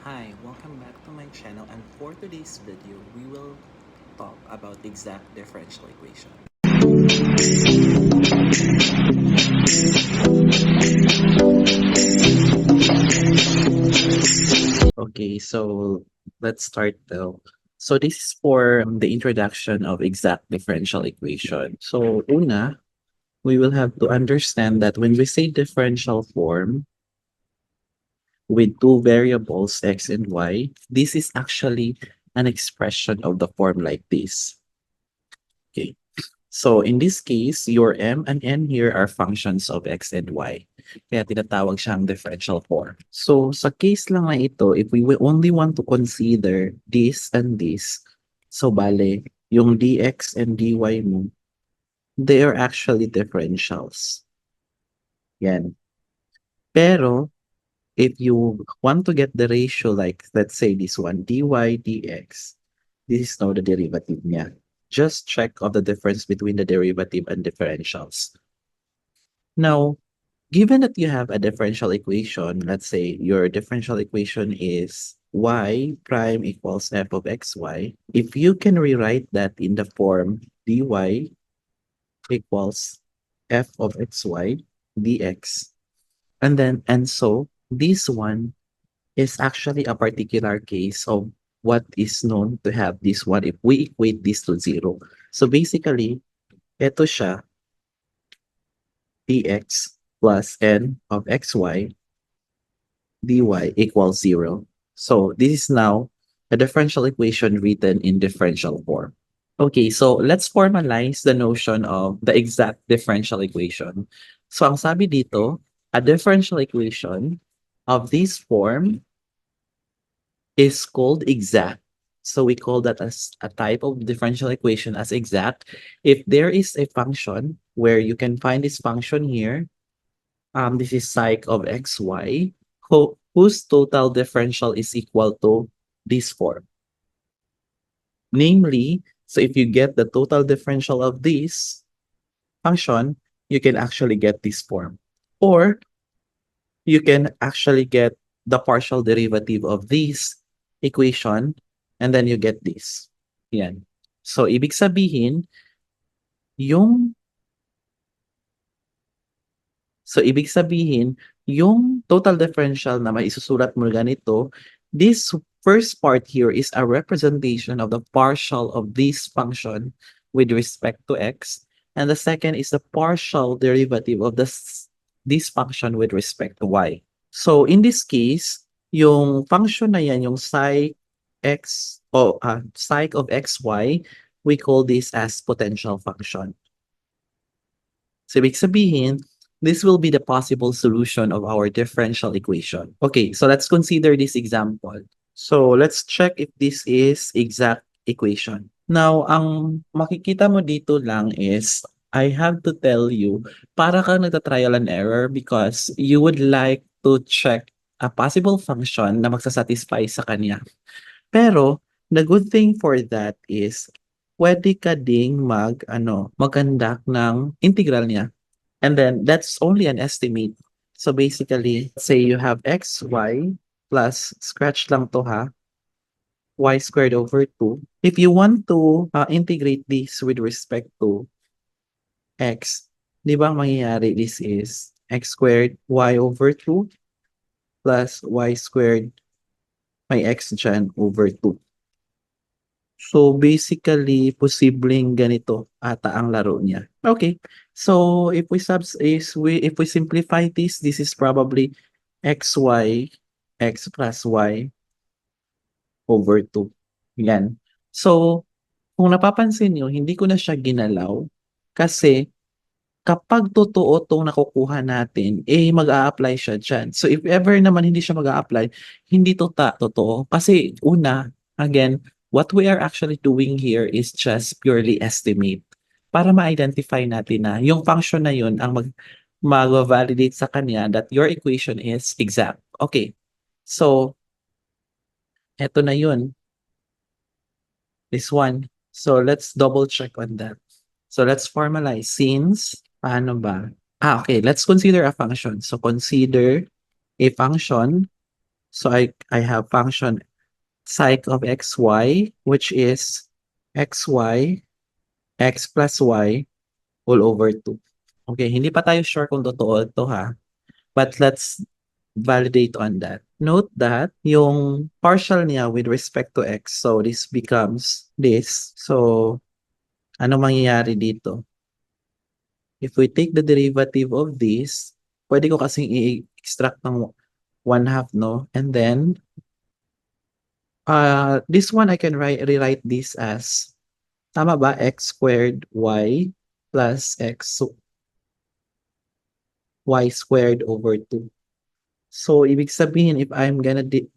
Hi, welcome back to my channel, and for today's video, we will talk about exact differential equation. Okay, so let's start though. So this is for the introduction of exact differential equation. So una, we will have to understand that when we say differential form with two variables x and y, this is actually an expression of the form like this. Okay. So in this case, your m and n here are functions of x and y. Kaya tinatawag siyang differential form. So sa case lang na ito, if we will only want to consider this and this, so bale, yung dx and dy mo, they are actually differentials. Yan. Pero if you want to get the ratio like, let's say this one, dy dx, this is now the derivative niya. Just check of the difference between the derivative and differentials. Now, given that you have a differential equation, let's say your differential equation is y prime equals f of xy. If you can rewrite that in the form dy equals f of xy dx, and so this one is actually a particular case of what is known to have this one if we equate this to zero. So basically, ito siya, dx plus n of xy dy equals zero. So this is now a differential equation written in differential form. Okay, so let's formalize the notion of the exact differential equation. So ang sabi dito, a differential equation of this form is called exact. So we call that as a type of differential equation as exact. If there is a function where you can find this function here, this is psych of xy, whose total differential is equal to this form. Namely, so if you get the total differential of this function, you can actually get this form. Or you can actually get the partial derivative of this equation, and then you get this. Yan. So, ibig sabihin, yung ibig sabihin, yung total differential na maisusulat mo ganito, this first part here is a representation of the partial of this function with respect to x, and the second is the partial derivative of this function with respect to y. So in this case, yung function na yan, yung psych of xy, we call this as potential function. So ibig sabihin, this will be the possible solution of our differential equation. Okay, so let's consider this example. So let's check if this is exact equation. Now, ang makikita mo dito lang is, I have to tell you, para kang nagta-trial and error because you would like to check a possible function na magsasatisfy sa kanya. Pero, the good thing for that is, pwede ka ding mag-conduct ng integral niya. And then, that's only an estimate. So basically, say you have x, y, plus, scratch lang to ha, y squared over 2. If you want to integrate this with respect to x, di ba ang mangyayari this is x squared y over 2 plus y squared may x dyan over 2. So basically, posibleng ganito ata ang laro niya. Okay. So if we simplify this is probably xy x plus y over 2. Yan. So kung napapansin niyo, hindi ko na siya ginalaw kasi kapag totoo 'tong nakukuha natin, eh, mag-a-apply siya diyan. So if ever naman hindi siya mag-a-apply, hindi totoo. Kasi una, again, what we are actually doing here is just purely estimate para ma-identify natin na yung function na yun ang magva-validate sa kanya that your equation is exact. Okay. So, eto na yun, this one. So let's double check on that. So let's formalize. Since, paano ba? Okay, let's consider a function. So consider a function So I have function psych of xy, which is xy, x plus y all over 2. Okay, hindi pa tayo sure kung totoo ito ha. But let's validate on that. Note that yung partial niya with respect to x, so this becomes this. So, ano mangyayari dito? If we take the derivative of this, pwede ko kasing i-extract ng 1/2, no? And then, this one I can rewrite this as, tama ba? X squared y plus y squared over 2. So, ibig sabihin, if I'm gonna take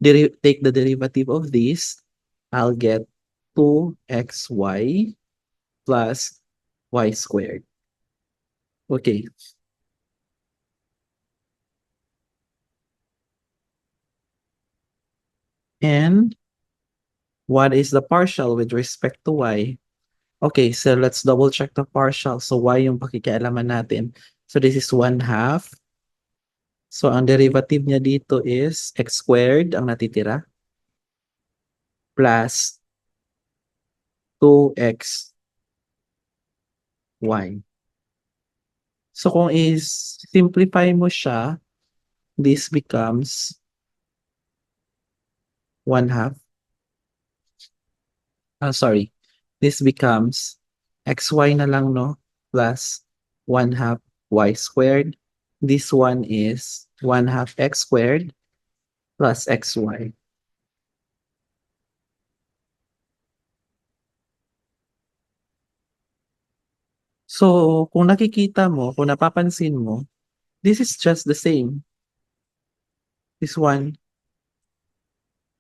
the derivative of this, I'll get 2xy plus y squared. Okay. And what is the partial with respect to y? Okay, so let's double check the partial. So y yung pakikialaman natin. So this is 1/2. So ang derivative niya dito is x squared ang natitira plus 2xy. So kung is-simplify mo siya, this becomes 1/2. Sorry. This becomes xy na lang, no? Plus 1/2 y squared. This one is 1/2 x squared plus xy. So, kung nakikita mo, kung napapansin mo, this is just the same. This one,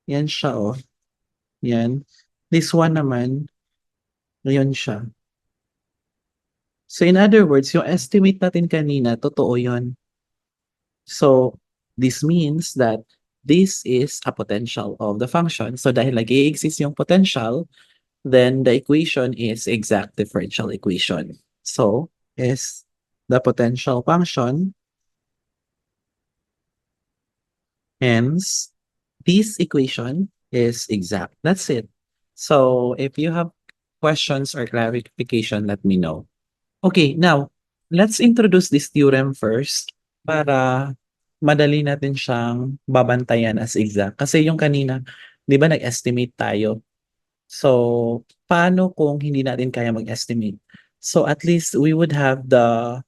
yan siya, oh. Yan. This one naman, yun siya. So, in other words, yung estimate natin kanina, totoo yun. So, this means that this is a potential of the function. So, dahil nag-i-exist yung potential, then the equation is exact differential equation. So, is the potential function, hence, this equation is exact. That's it. So, if you have questions or clarification, let me know. Okay, now, let's introduce this theorem first para madali natin siyang babantayan as exact. Kasi yung kanina, di ba nag-estimate tayo? So, paano kung hindi natin kaya mag-estimate? So, at least we would have the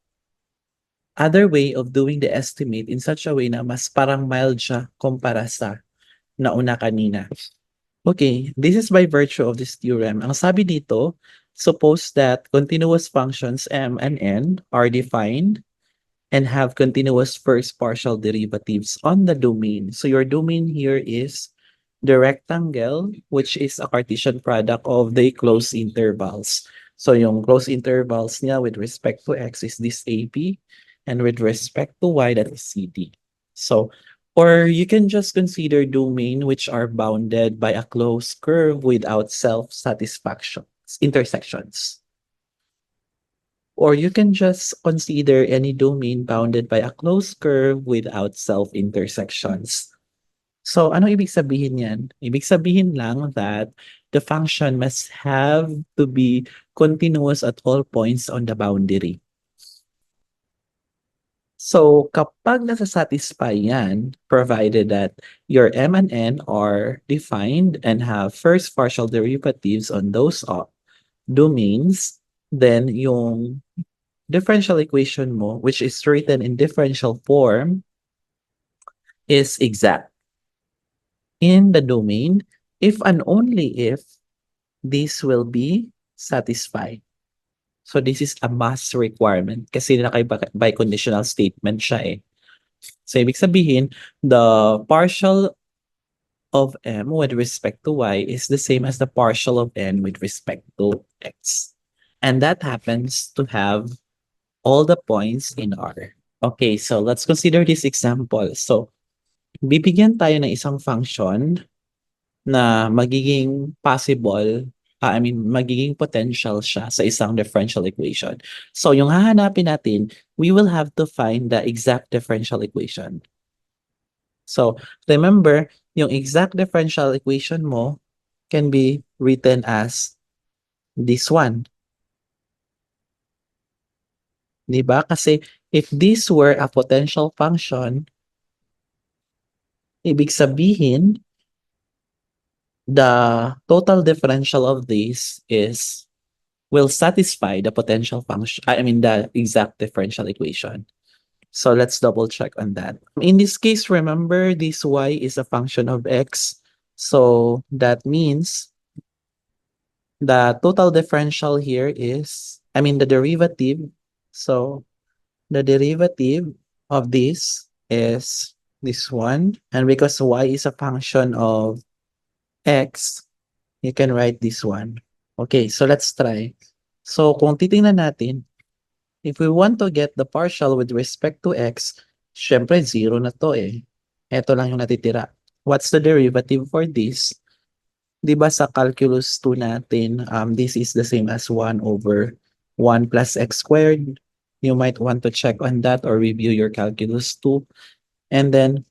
other way of doing the estimate in such a way na mas parang mild siya kumpara sa nauna kanina. Okay, this is by virtue of this theorem. Ang sabi dito, suppose that continuous functions m and n are defined and have continuous first partial derivatives on the domain. So your domain here is the rectangle, which is a Cartesian product of the closed intervals. So yung closed intervals niya with respect to x is this AP, and with respect to y, that is CD. So, or you can just consider domain which are bounded by a closed curve without self-satisfaction intersections. Or you can just consider any domain bounded by a closed curve without self-intersections. So, ano ibig sabihin yan? Ibig sabihin lang that the function must have to be continuous at all points on the boundary. So, kapag nasa-satisfy yan, provided that your m and n are defined and have first partial derivatives on those domains, then yung differential equation mo, which is written in differential form, is exact in the domain if and only if this will be satisfied. So this is a must requirement kasi by conditional statement siya eh. So ibig sabihin, the partial of m with respect to y is the same as the partial of n with respect to x. And that happens to have all the points in R. Okay, so let's consider this example. So, bibigyan tayo ng isang function na magiging possible, magiging potential siya sa isang differential equation. So, yung hahanapin natin, we will have to find the exact differential equation. So, remember, yung exact differential equation mo can be written as this one. Diba? Kasi if this were a potential function, ibig sabihin, the total differential of this will satisfy the potential function, I mean the exact differential equation. So let's double check on that. In this case, remember this y is a function of x. So that means the total differential here is, I mean the derivative. So the derivative of this is this one. And because y is a function of x, you can write this one. Okay, so let's try. So kung titingnan natin, if we want to get the partial with respect to x, syempre 0 na to eh. Ito lang yung natitira. What's the derivative for this? Di ba sa calculus 2 natin, this is the same as 1 over 1 plus x squared. You might want to check on that or review your calculus 2. And then,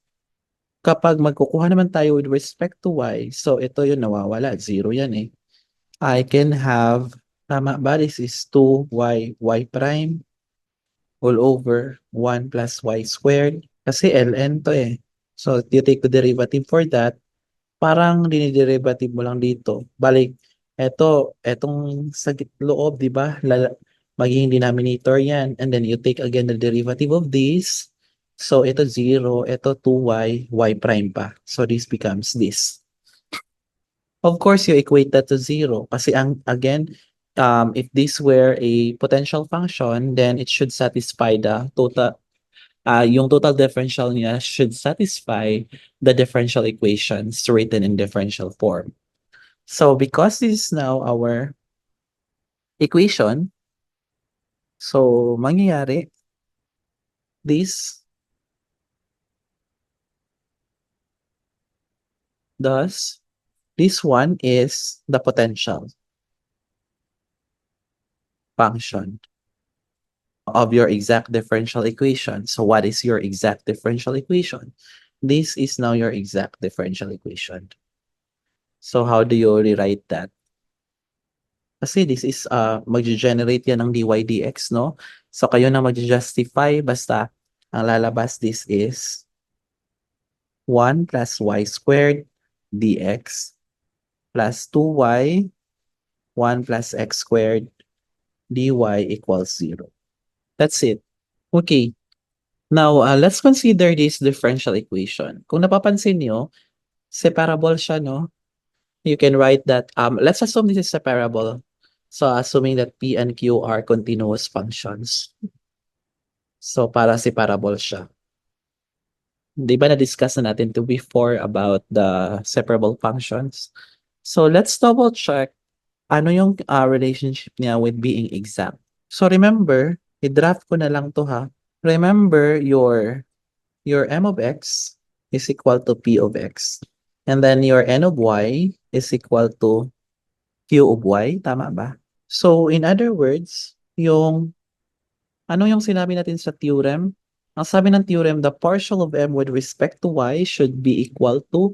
kapag magkukuha naman tayo with respect to y, so ito yung nawawala, 0 yan eh. I can have, tama ba, this is 2y prime all over 1 plus y squared. Kasi ln to eh. So, you take the derivative for that. Parang diniderivative mo lang dito. Balik, etong sa loob, di ba? Magiging denominator yan. And then you take again the derivative of this. So, ito 0, ito 2y, y prime pa. So, this becomes this. Of course, you equate that to 0. Kasi again, if this were a potential function, then it should satisfy the total, yung total differential niya should satisfy the differential equations written in differential form. So because this is now our equation, so mangyayari, this one is the potential function of your exact differential equation. So what is your exact differential equation? This is now your exact differential equation. So how do you rewrite that? Kasi this is mag-generate yan ng dy dx, no? So kayo na mag-justify, basta ang lalabas this is 1 plus y squared dx plus 2y 1 plus x squared dy equals 0. That's it. Okay. Now, let's consider this differential equation. Kung napapansin nyo, separable siya, no? You can write that, let's assume this is separable. So, assuming that P and Q are continuous functions. So, para separable siya. Di ba na-discuss na natin to before about the separable functions? So, let's double check ano yung relationship niya with being exact. So, remember, i-draft ko na lang to ha. Remember, your m of x is equal to p of x. And then your n of y is equal to q of y. Tama ba? So, in other words, ano yung sinabi natin sa theorem? Ang sabi ng theorem, the partial of m with respect to y should be equal to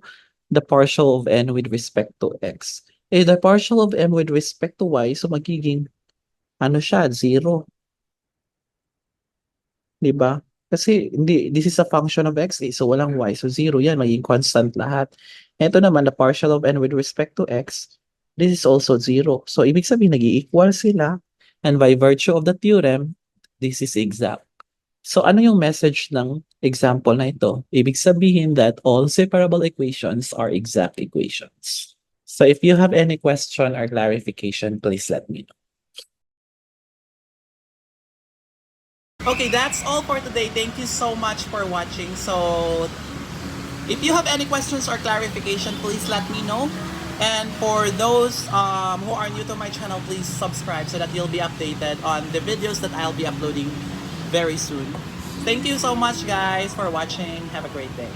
the partial of n with respect to x. Eh, the partial of m with respect to y, so magiging, ano siya, 0. Diba? Kasi, hindi, this is a function of x, eh, so walang y, so 0 yan, magiging constant lahat. Ito naman, the partial of n with respect to x, this is also 0. So, ibig sabihin, nag-i-equal sila, and by virtue of the theorem, this is exact. So, ano yung message ng example na ito? Ibig sabihin that all separable equations are exact equations. So, if you have any question or clarification, please let me know. Okay, that's all for today. Thank you so much for watching. So, if you have any questions or clarification, please let me know. And for those who are new to my channel, please subscribe so that you'll be updated on the videos that I'll be uploading very soon. Thank you so much guys for watching. Have a great day.